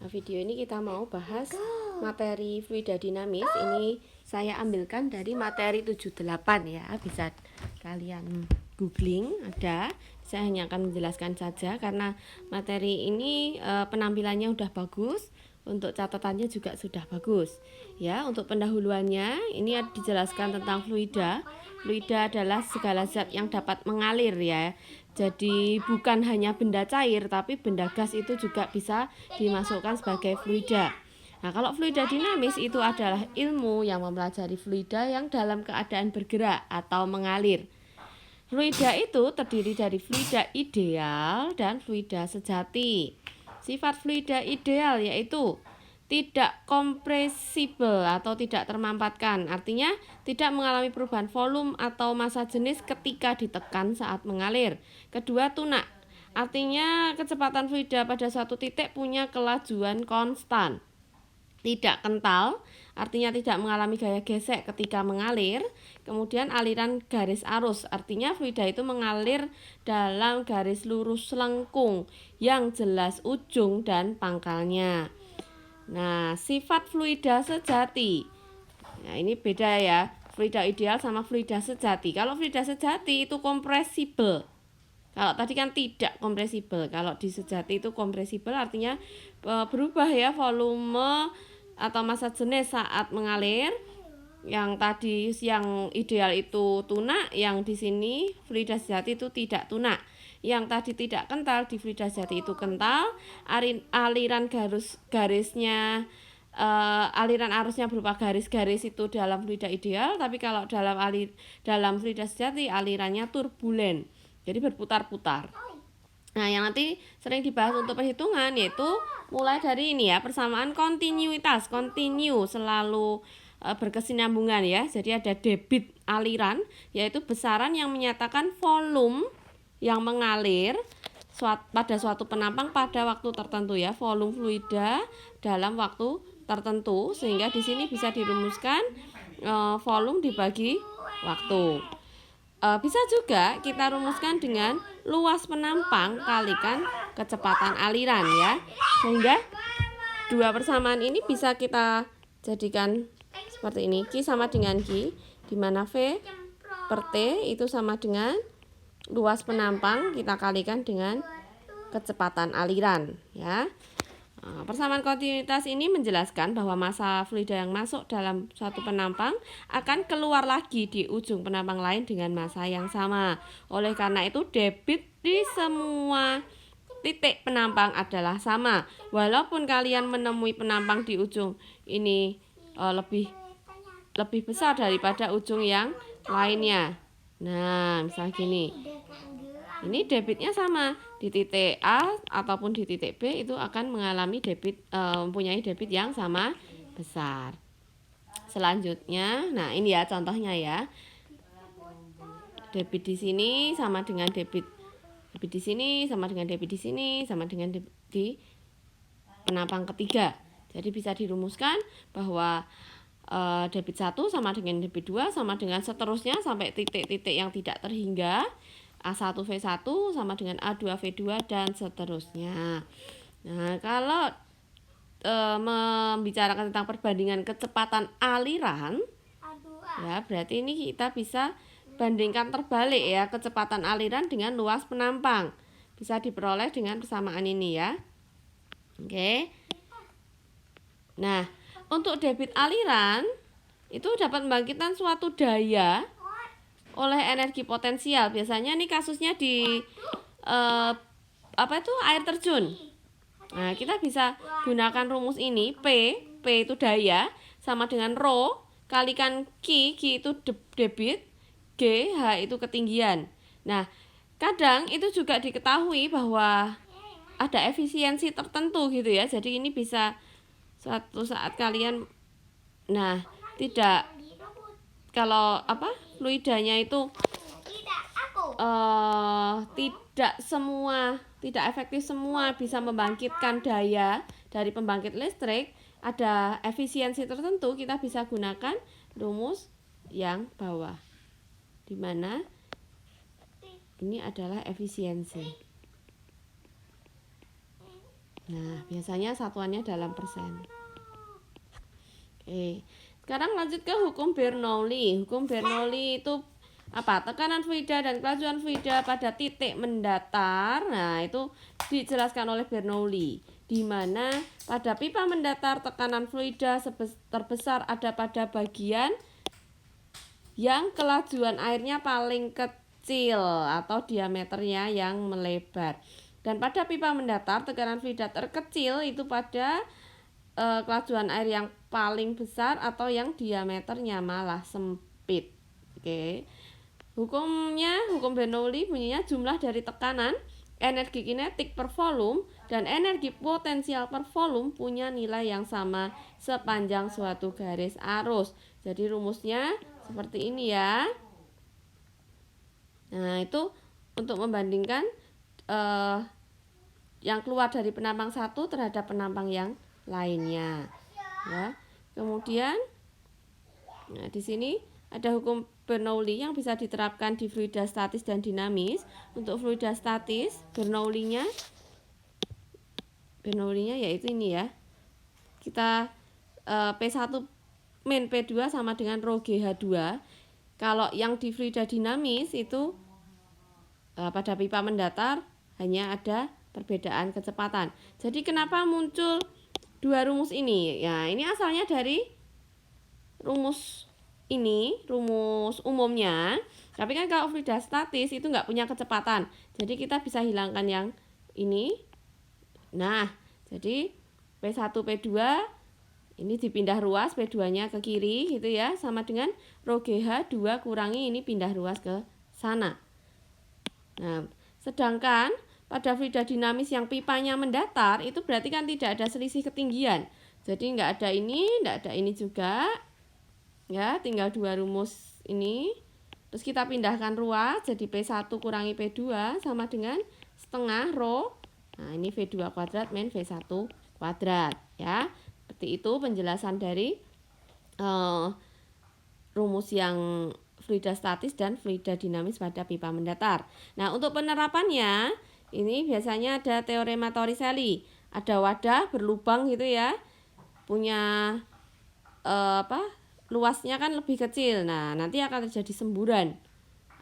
Video ini kita mau bahas materi fluida dinamis. Ini saya ambilkan dari materi 78 ya. Bisa kalian googling, ada. Saya hanya akan menjelaskan saja karena materi ini penampilannya udah bagus. Untuk catatannya juga sudah bagus. Ya, untuk pendahuluannya ini dijelaskan tentang fluida. Fluida adalah segala zat yang dapat mengalir ya. Jadi bukan hanya benda cair, tapi benda gas itu juga bisa dimasukkan sebagai fluida. Nah, kalau fluida dinamis itu adalah ilmu yang mempelajari fluida yang dalam keadaan bergerak atau mengalir. Fluida itu terdiri dari fluida ideal dan fluida sejati. Sifat fluida ideal yaitu tidak kompresibel atau tidak termampatkan, artinya tidak mengalami perubahan volume atau massa jenis ketika ditekan saat mengalir. Kedua, tunak, artinya kecepatan fluida pada suatu titik punya kelajuan konstan. Tidak kental, artinya tidak mengalami gaya gesek ketika mengalir. Kemudian aliran garis arus, artinya fluida itu mengalir dalam garis lurus lengkung yang jelas ujung dan pangkalnya. Nah, sifat fluida sejati. Nah, ini beda ya, fluida ideal sama fluida sejati. Kalau fluida sejati itu kompresibel. Kalau tadi kan tidak kompresibel. Kalau di sejati itu kompresibel, artinya berubah ya volume atau massa jenis saat mengalir. Yang tadi yang ideal itu tunak, yang di sini fluida sejati itu tidak tunak. Yang tadi tidak kental, di fluida sejati itu kental. Aliran garisnya aliran arusnya berupa garis-garis itu dalam fluida ideal, tapi kalau dalam fluida sejati alirannya turbulen, jadi berputar-putar. Nah, yang nanti sering dibahas untuk perhitungan yaitu mulai dari ini ya, persamaan kontinuitas, kontinu selalu berkesinambungan ya. Jadi ada debit aliran, yaitu besaran yang menyatakan volume yang mengalir pada suatu penampang pada waktu tertentu ya, volume fluida dalam waktu tertentu, sehingga di sini bisa dirumuskan volume dibagi waktu. Bisa juga kita rumuskan dengan luas penampang kalikan kecepatan aliran ya, sehingga dua persamaan ini bisa kita jadikan seperti ini. Q sama dengan Q, di mana V per T itu sama dengan luas penampang kita kalikan dengan kecepatan aliran ya. Persamaan kontinuitas ini menjelaskan bahwa massa fluida yang masuk dalam suatu penampang akan keluar lagi di ujung penampang lain dengan massa yang sama. Oleh karena itu debit di semua titik penampang adalah sama. Walaupun kalian menemui penampang di ujung ini lebih besar daripada ujung yang lainnya. Nah, misalnya gini. Ini debitnya sama di titik A ataupun di titik B itu akan mengalami mempunyai debit yang sama besar. Selanjutnya, nah ini ya contohnya ya. Debit di sini sama dengan debit di sini sama dengan debit di sini sama dengan debit di penampang ketiga. Jadi bisa dirumuskan bahwa debit 1 sama dengan debit 2 sama dengan seterusnya sampai titik-titik yang tidak terhingga. A1V1 sama dengan A2V2 dan seterusnya. Nah, kalau membicarakan tentang perbandingan kecepatan aliran, ya berarti ini kita bisa bandingkan terbalik ya, kecepatan aliran dengan luas penampang. Bisa diperoleh dengan persamaan ini ya. Oke. Nah, untuk debit aliran itu dapat membangkitkan suatu daya oleh energi potensial. Biasanya nih kasusnya di air terjun. Nah, kita bisa gunakan rumus ini, P itu daya sama dengan rho kalikan Q itu debit, G H itu ketinggian. Nah, kadang itu juga diketahui bahwa ada efisiensi tertentu gitu ya. Jadi ini bisa suatu saat kalian kalau fluidanya itu tidak efektif semua bisa membangkitkan daya dari pembangkit listrik, ada efisiensi tertentu, kita bisa gunakan rumus yang bawah, di mana ini adalah efisiensi. Nah, biasanya satuannya dalam persen. Oke. Sekarang lanjut ke hukum Bernoulli. Hukum Bernoulli itu apa? Tekanan fluida dan kelajuan fluida pada titik mendatar. Nah, itu dijelaskan oleh Bernoulli, di mana pada pipa mendatar tekanan fluida terbesar ada pada bagian yang kelajuan airnya paling kecil atau diameternya yang melebar. Dan pada pipa mendatar tekanan fluida terkecil itu pada kelajuan air yang paling besar atau yang diameternya malah sempit. Oke. Hukum Bernoulli bunyinya jumlah dari tekanan, energi kinetik per volume, dan energi potensial per volume punya nilai yang sama sepanjang suatu garis arus. Jadi rumusnya seperti ini ya. Nah, itu untuk membandingkan yang keluar dari penampang satu terhadap penampang yang lainnya. Ya. Kemudian nah, di sini ada hukum Bernoulli yang bisa diterapkan di fluida statis dan dinamis. Untuk fluida statis, Bernoulli-nya yaitu ini ya. Kita P1 min P2 sama dengan rho GH2. Kalau yang di fluida dinamis itu pada pipa mendatar hanya ada perbedaan kecepatan. Jadi kenapa muncul dua rumus ini? Ya, ini asalnya dari rumus ini, rumus umumnya. Tapi kan kalau fluida statis itu nggak punya kecepatan. Jadi kita bisa hilangkan yang ini. Nah, jadi P1, P2 ini dipindah ruas, P2-nya ke kiri gitu ya, sama dengan rho GH2 kurangi ini pindah ruas ke sana. Nah, sedangkan pada fluida dinamis yang pipanya mendatar itu berarti kan tidak ada selisih ketinggian. Jadi nggak ada ini juga. Ya, tinggal dua rumus ini. Terus kita pindahkan ruas jadi P1 kurangi P2 sama dengan setengah rho. Nah, ini V2 kuadrat min V1 kuadrat ya. Seperti itu penjelasan dari rumus yang fluida statis dan fluida dinamis pada pipa mendatar. Nah, untuk penerapannya ini biasanya ada teorema Torricelli. Ada wadah berlubang gitu ya. Punya luasnya kan lebih kecil. Nah, nanti akan terjadi semburan.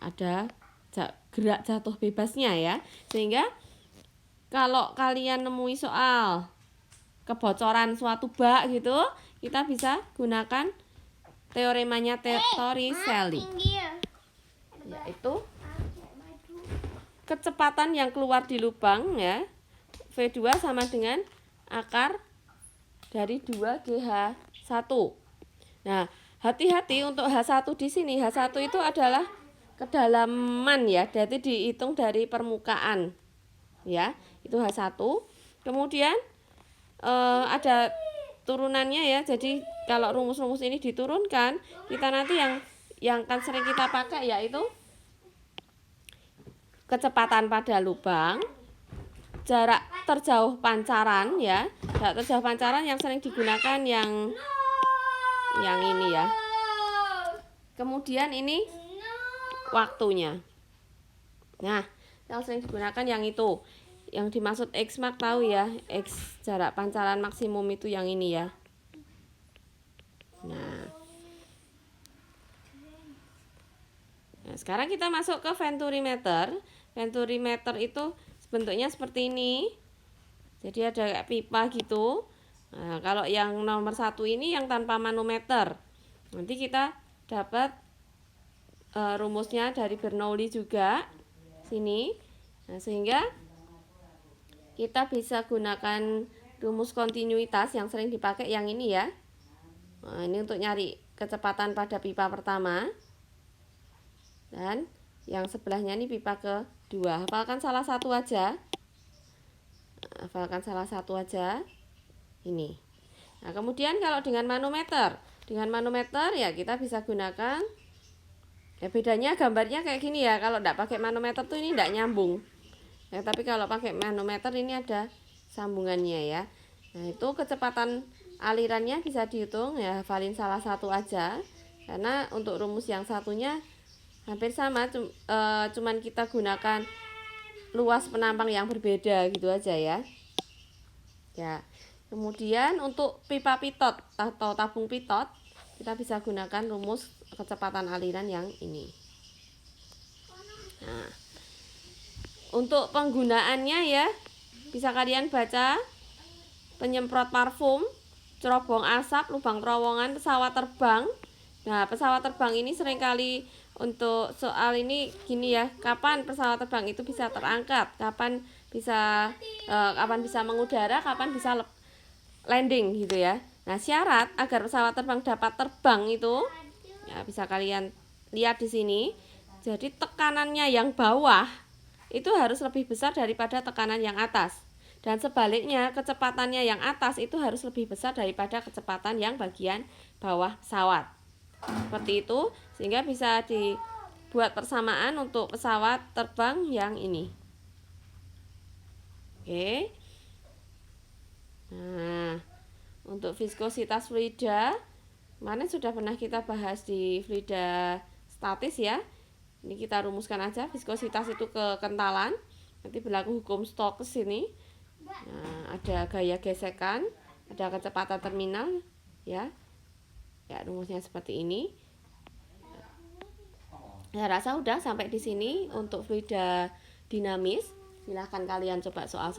Ada gerak jatuh bebasnya ya. Sehingga kalau kalian nemui soal kebocoran suatu bak gitu, kita bisa gunakan teoremanya Torricelli. Yaitu kecepatan yang keluar di lubang ya, V2 sama dengan akar dari 2GH1. Nah, hati-hati untuk H1 di sini. H1 itu adalah kedalaman ya, jadi dihitung dari permukaan. Ya, itu H1. Kemudian ada turunannya ya. Jadi kalau rumus-rumus ini diturunkan, kita nanti yang akan sering kita pakai yaitu kecepatan pada lubang, jarak terjauh pancaran ya. Jarak terjauh pancaran yang sering digunakan yang ini ya. Kemudian ini waktunya. Nah, yang sering digunakan yang itu. Yang dimaksud X mark tahu ya, X jarak pancaran maksimum itu yang ini ya. Nah, sekarang kita masuk ke venturimeter. Venturimeter itu bentuknya seperti ini. Jadi ada kayak pipa gitu. Nah, kalau yang nomor 1 ini yang tanpa manometer. Nanti kita dapat rumusnya dari Bernoulli juga sini. Nah, sehingga kita bisa gunakan rumus kontinuitas yang sering dipakai yang ini ya. Nah, ini untuk nyari kecepatan pada pipa pertama. Dan yang sebelahnya ini pipa kedua. Hafalkan salah satu aja. Ini. Nah, kemudian kalau dengan manometer ya kita bisa gunakan. Bedanya gambarnya kayak gini ya. Kalau tidak pakai manometer tuh ini tidak nyambung. Ya, tapi kalau pakai manometer ini ada sambungannya ya. Nah, itu kecepatan alirannya bisa dihitung ya, hafalin salah satu aja. Karena untuk rumus yang satunya hampir sama, cuman kita gunakan luas penampang yang berbeda gitu aja ya. Ya. Kemudian untuk pipa pitot atau tabung pitot, kita bisa gunakan rumus kecepatan aliran yang ini. Nah, untuk penggunaannya ya, bisa kalian baca: penyemprot parfum, cerobong asap, lubang terowongan, pesawat terbang. Nah, pesawat terbang ini seringkali untuk soal ini gini ya, kapan pesawat terbang itu bisa terangkat, kapan bisa mengudara, kapan bisa landing gitu ya. Nah, syarat agar pesawat terbang dapat terbang itu ya bisa kalian lihat di sini. Jadi tekanannya yang bawah itu harus lebih besar daripada tekanan yang atas. Dan sebaliknya, kecepatannya yang atas itu harus lebih besar daripada kecepatan yang bagian bawah pesawat. Seperti itu, sehingga bisa dibuat persamaan untuk pesawat terbang yang ini. Oke. Nah, untuk viskositas fluida, kemarin sudah pernah kita bahas di fluida statis ya. Ini kita rumuskan aja, viskositas itu kekentalan. Nanti berlaku hukum Stokes ini. Nah, ada gaya gesekan, ada kecepatan terminal ya. Ya, rumusnya seperti ini. Saya rasa udah sampai di sini untuk fluida dinamis. Silahkan kalian coba soal-soal